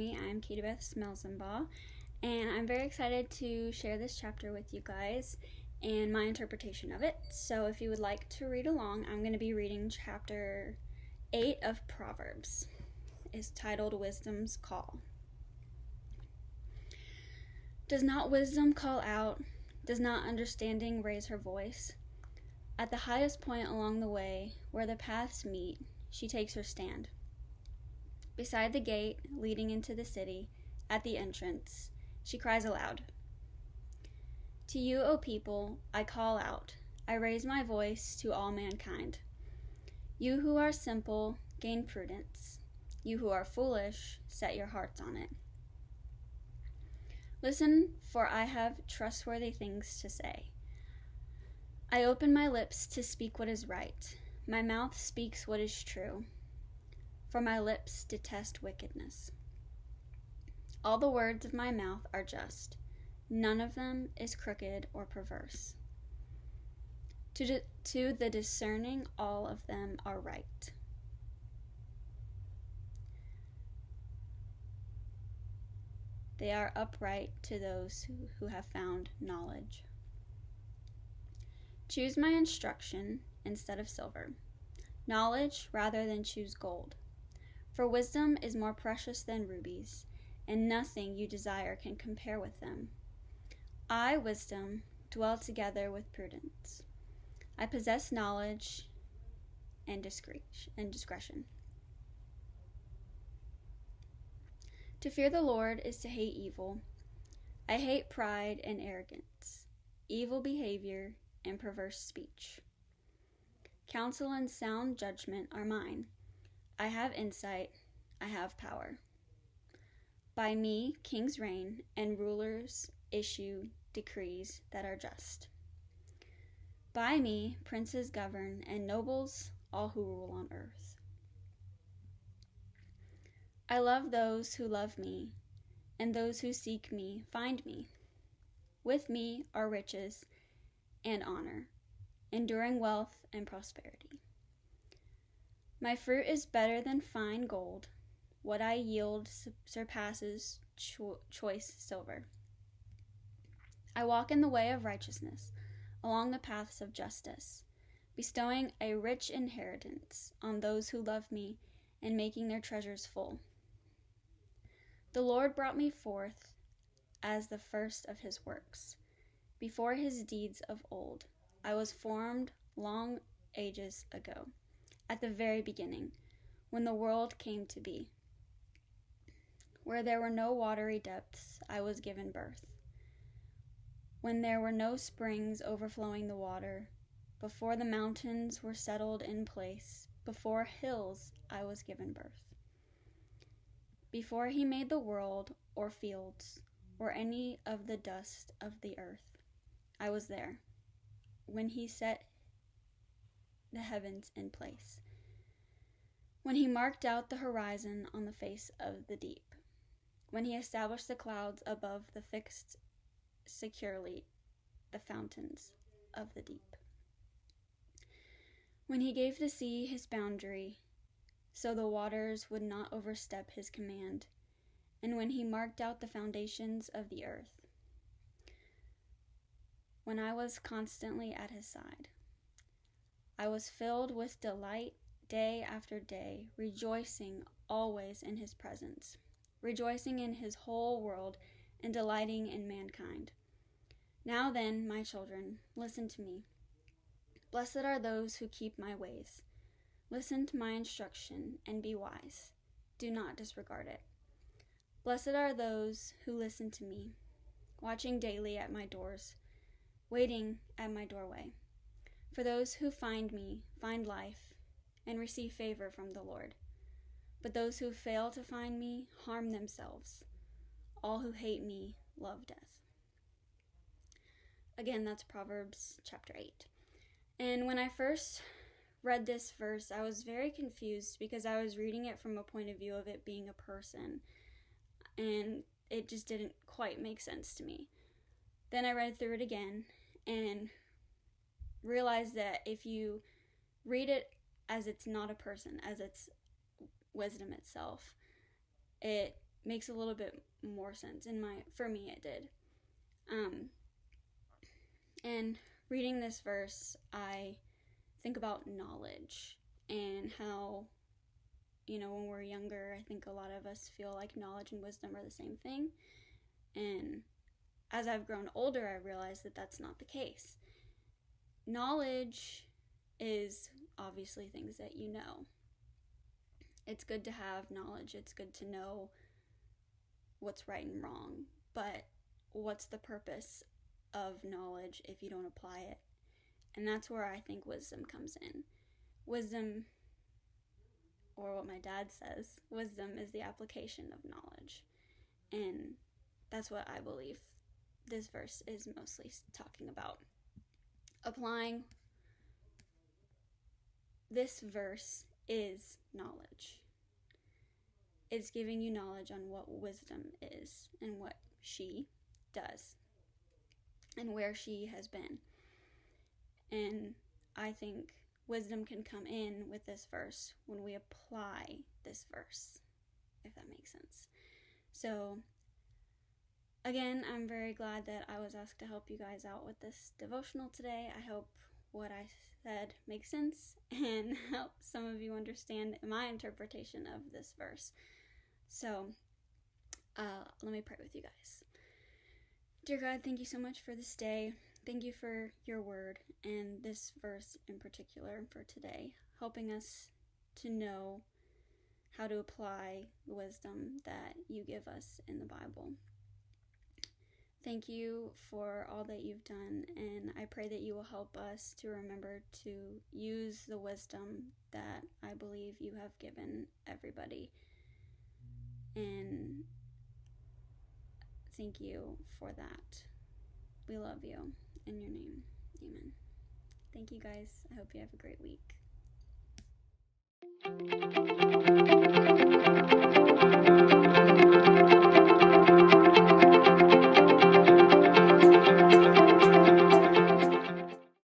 me. I'm Katie Beth Smelzenbaugh, and I'm very excited to share this chapter with you guys and my interpretation of it. So if you would like to read along, I'm going to be reading chapter 8 of Proverbs. It's titled Wisdom's Call. Does not wisdom call out? Does not understanding raise her voice? At the highest point along the way, where the paths meet, she takes her stand. Beside the gate leading into the city, at the entrance, she cries aloud. To you, O people, I call out. I raise my voice to all mankind. You who are simple, gain prudence. You who are foolish, set your hearts on it. Listen, for I have trustworthy things to say. I open my lips to speak what is right. My mouth speaks what is true. For my lips detest wickedness. All the words of my mouth are just. None of them is crooked or perverse. To the discerning, all of them are right. They are upright to those who have found knowledge. Choose my instruction instead of silver, knowledge rather than choose gold. For wisdom is more precious than rubies, and nothing you desire can compare with them. I, wisdom, dwell together with prudence. I possess knowledge and discretion. To fear the Lord is to hate evil. I hate pride and arrogance, evil behavior and perverse speech. Counsel and sound judgment are mine. I have insight, I have power. By me, kings reign, and rulers issue decrees that are just. By me, princes govern, and nobles, all who rule on earth. I love those who love me, and those who seek me find me. With me are riches and honor, enduring wealth and prosperity. My fruit is better than fine gold. What I yield surpasses choice silver. I walk in the way of righteousness, along the paths of justice, bestowing a rich inheritance on those who love me and making their treasures full. The Lord brought me forth as the first of his works. Before his deeds of old, I was formed long ages ago. At the very beginning, when the world came to be. Where there were no watery depths, I was given birth. When there were no springs overflowing the water, before the mountains were settled in place, before hills I was given birth. Before he made the world or fields or any of the dust of the earth, I was there. When he set the heavens in place, when he marked out the horizon on the face of the deep, when he established the clouds above the fixed securely the fountains of the deep, when he gave the sea his boundary, so the waters would not overstep his command, and when he marked out the foundations of the earth, when I was constantly at his side. I was filled with delight day after day, rejoicing always in his presence, rejoicing in his whole world and delighting in mankind. Now then, my children, listen to me. Blessed are those who keep my ways. Listen to my instruction and be wise. Do not disregard it. Blessed are those who listen to me, watching daily at my doors, waiting at my doorway. For those who find me find life and receive favor from the Lord. But those who fail to find me harm themselves. All who hate me love death. Again, that's Proverbs chapter 8. And when I first read this verse, I was very confused because I was reading it from a point of view of it being a person. And it just didn't quite make sense to me. Then I read through it again and realized that if you read it as it's not a person, as it's wisdom itself, it makes a little bit more sense for me it did. And reading this verse, I think about knowledge and how, when we're younger, I think a lot of us feel like knowledge and wisdom are the same thing. And as I've grown older, I realize that that's not the case. Knowledge is obviously things that you know. It's good to have knowledge. It's good to know what's right and wrong. But what's the purpose of knowledge if you don't apply it? And that's where I think wisdom comes in. Wisdom, or what my dad says, wisdom is the application of knowledge. And that's what I believe this verse is mostly talking about. Applying this verse is knowledge. It's giving you knowledge on what wisdom is and what she does and where she has been. And I think wisdom can come in with this verse when we apply this verse, if that makes sense. So, again, I'm very glad that I was asked to help you guys out with this devotional today. I hope what I said makes sense and help some of you understand my interpretation of this verse. So, let me pray with you guys. Dear God, thank you so much for this day. Thank you for your word and this verse in particular for today, helping us to know how to apply the wisdom that you give us in the Bible. Thank you for all that you've done, and I pray that you will help us to remember to use the wisdom that I believe you have given everybody. And thank you for that. We love you. In your name, amen. Thank you guys. I hope you have a great week.